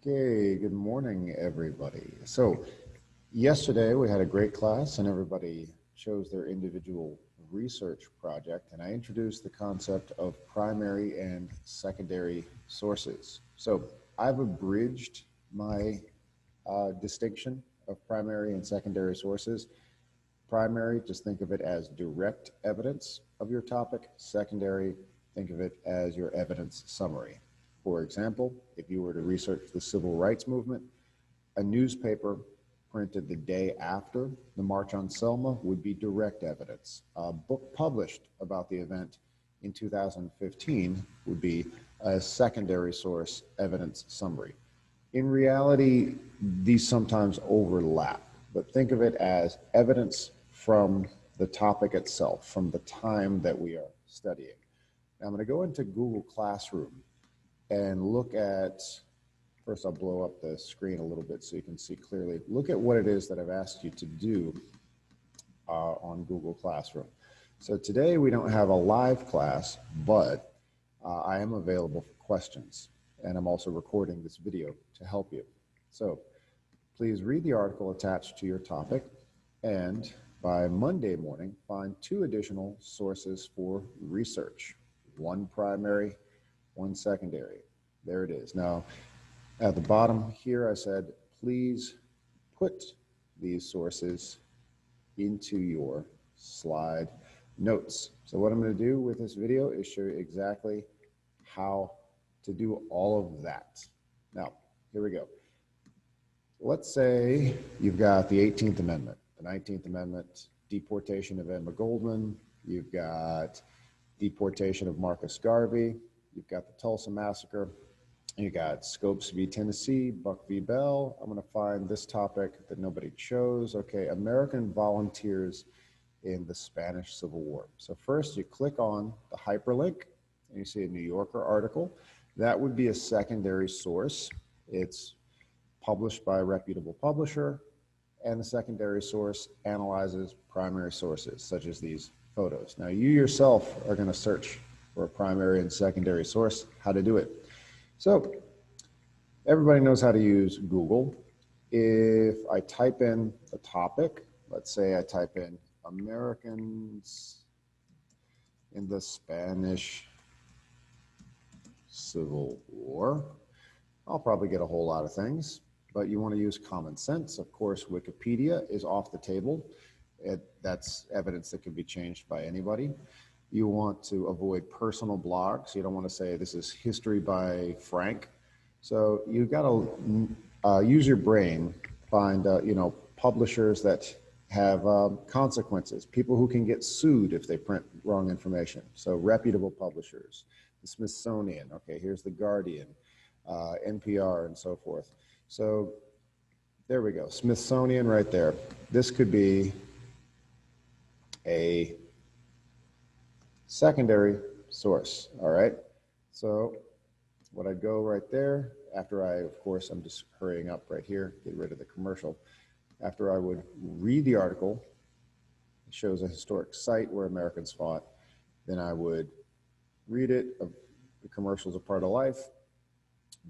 Okay, good morning, everybody. So yesterday we had a great class and everybody chose their individual research project, and I introduced the concept of primary and secondary sources. So I've abridged my distinction of primary and secondary sources. Primary, just think of it as direct evidence of your topic. Secondary, think of it as your evidence summary. For example, if you were to research the civil rights movement, a newspaper printed the day after the March on Selma would be direct evidence. A book published about the event in 2015 would be a secondary source evidence summary. In reality, these sometimes overlap, but think of it as evidence from the topic itself, from the time that we are studying. Now I'm going to go into Google Classroom and look at, first I'll blow up the screen a little bit so you can see clearly. Look at what it is that I've asked you to do on Google Classroom. So today we don't have a live class, but I am available for questions, and I'm also recording this video to help you. So please read the article attached to your topic, and by Monday morning, find 2 additional sources for research, 1 primary, 1 secondary. There it is. Now, at the bottom here, I said, please put these sources into your slide notes. So what I'm going to do with this video is show you exactly how to do all of that. Now, here we go. Let's say you've got the 18th Amendment, the 19th Amendment, deportation of Emma Goldman, you've got deportation of Marcus Garvey, you've got the Tulsa Massacre, you got Scopes v. Tennessee, Buck v. Bell. I'm going to find this topic that nobody chose. Okay, American volunteers in the Spanish Civil War. So first you click on the hyperlink and you see a New Yorker article. That would be a secondary source. It's published by a reputable publisher, and the secondary source analyzes primary sources, such as these photos. Now, you yourself are going to search for a primary and secondary source, how to do it. So, everybody knows how to use Google. If I type in the topic, let's say I type in Americans in the Spanish Civil War, I'll probably get a whole lot of things, but you want to use common sense. Of course, Wikipedia is off the table. That's evidence that can be changed by anybody. You want to avoid personal blogs. You don't want to say this is history by Frank. So you've got to use your brain, find publishers that have consequences, people who can get sued if they print wrong information. So reputable publishers, the Smithsonian, okay, here's the Guardian, NPR, and so forth. So there we go, Smithsonian right there. This could be a secondary source, all right? So what I'd go right there, after I, of course, I'm just hurrying up right here, get rid of the commercial. After I would read the article, it shows a historic site where Americans fought, then I would read it. The commercial's a part of life,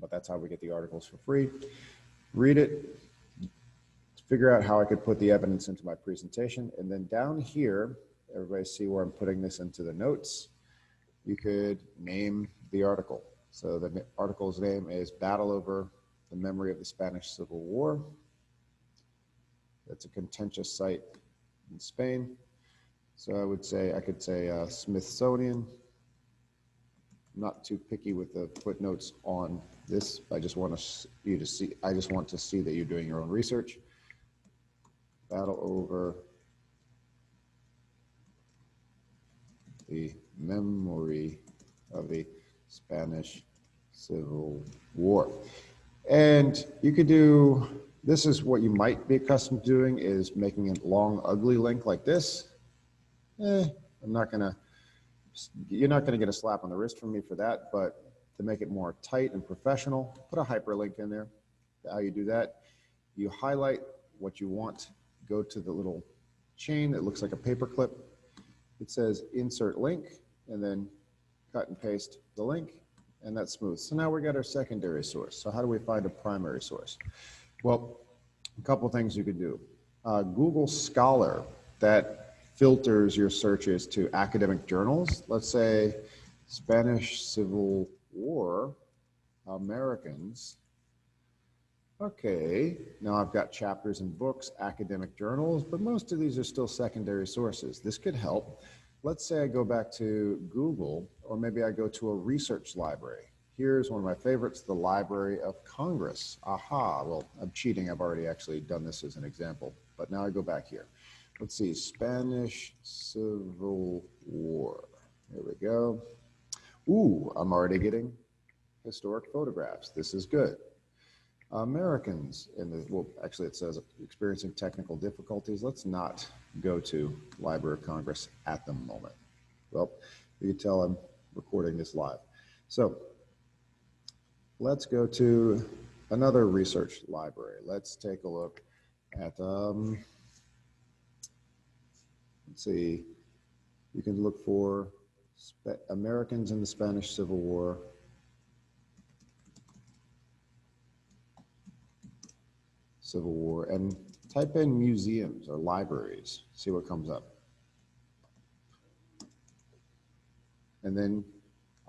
but that's how we get the articles for free. Read it, figure out how I could put the evidence into my presentation, and then down here, everybody see where I'm putting this into the notes, you could name the article. So the article's name is Battle Over the Memory of the Spanish Civil War. That's a contentious site in Spain. So I could say Smithsonian. I'm not too picky with the footnotes on this. I just want to see that you're doing your own research. Battle over the memory of the Spanish Civil War. And you could do, this is what you might be accustomed to doing, is making a long, ugly link like this. You're not gonna get a slap on the wrist from me for that, but to make it more tight and professional, put a hyperlink in there. How you do that, you highlight what you want, go to the little chain that looks like a paper clip. It says insert link, and then cut and paste the link, and that's smooth. So now we got our secondary source. So how do we find a primary source? Well, a couple things you could do. Google Scholar, that filters your searches to academic journals. Let's say Spanish Civil War, Americans. Okay, now I've got chapters in books, academic journals, but most of these are still secondary sources. This could help. Let's say I go back to Google, or maybe I go to a research library. Here's one of my favorites, the Library of Congress. Aha, well, I'm cheating. I've already actually done this as an example, but now I go back here. Let's see, Spanish Civil War. Here we go. Ooh, I'm already getting historic photographs. This is good. Americans in the, well, actually it says experiencing technical difficulties. Let's not go to Library of Congress at the moment. Well, you can tell I'm recording this live. So let's go to another research library. Let's take a look at, let's see, you can look for Americans in the Spanish Civil War. Civil War, and type in museums or libraries, see what comes up. And then,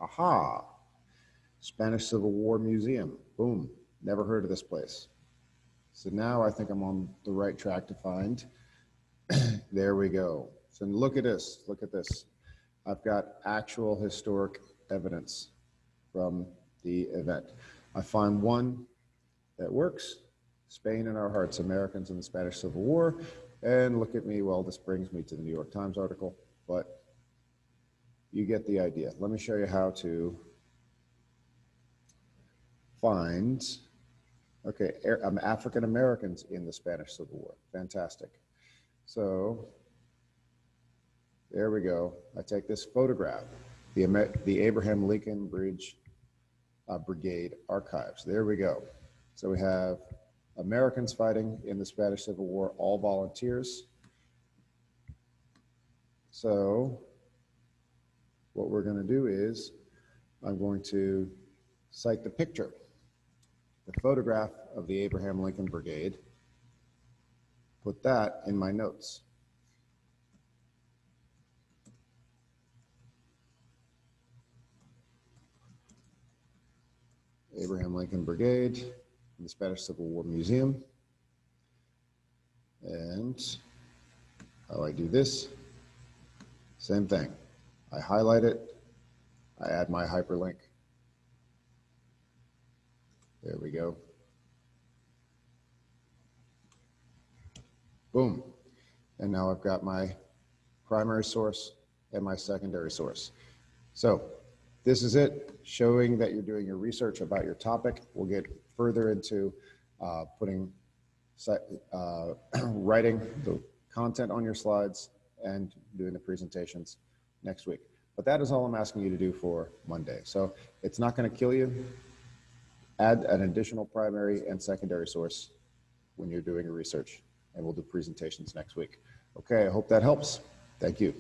aha, Spanish Civil War Museum, boom, never heard of this place. So now I think I'm on the right track to find. There we go. So look at this, look at this. I've got actual historic evidence from the event. I find one that works. Spain in our hearts, Americans in the Spanish Civil War. And look at me, well, this brings me to the New York Times article, but you get the idea. Let me show you how to find, okay, African Americans in the Spanish Civil War. Fantastic. So there we go. I take this photograph, the Abraham Lincoln Bridge Brigade Archives. There we go. So we have Americans fighting in the Spanish Civil War, all volunteers. So what we're going to do is I'm going to cite the picture, the photograph of the Abraham Lincoln Brigade, put that in my notes. Abraham Lincoln Brigade in the Spanish Civil War Museum. And how I do this, same thing. I highlight it, I add my hyperlink. There we go. Boom. And now I've got my primary source and my secondary source. So this is it, showing that you're doing your research about your topic. We'll get further into writing the content on your slides and doing the presentations next week. But that is all I'm asking you to do for Monday. So it's not going to kill you. Add an additional primary and secondary source when you're doing your research, and we'll do presentations next week. Okay, I hope that helps. Thank you.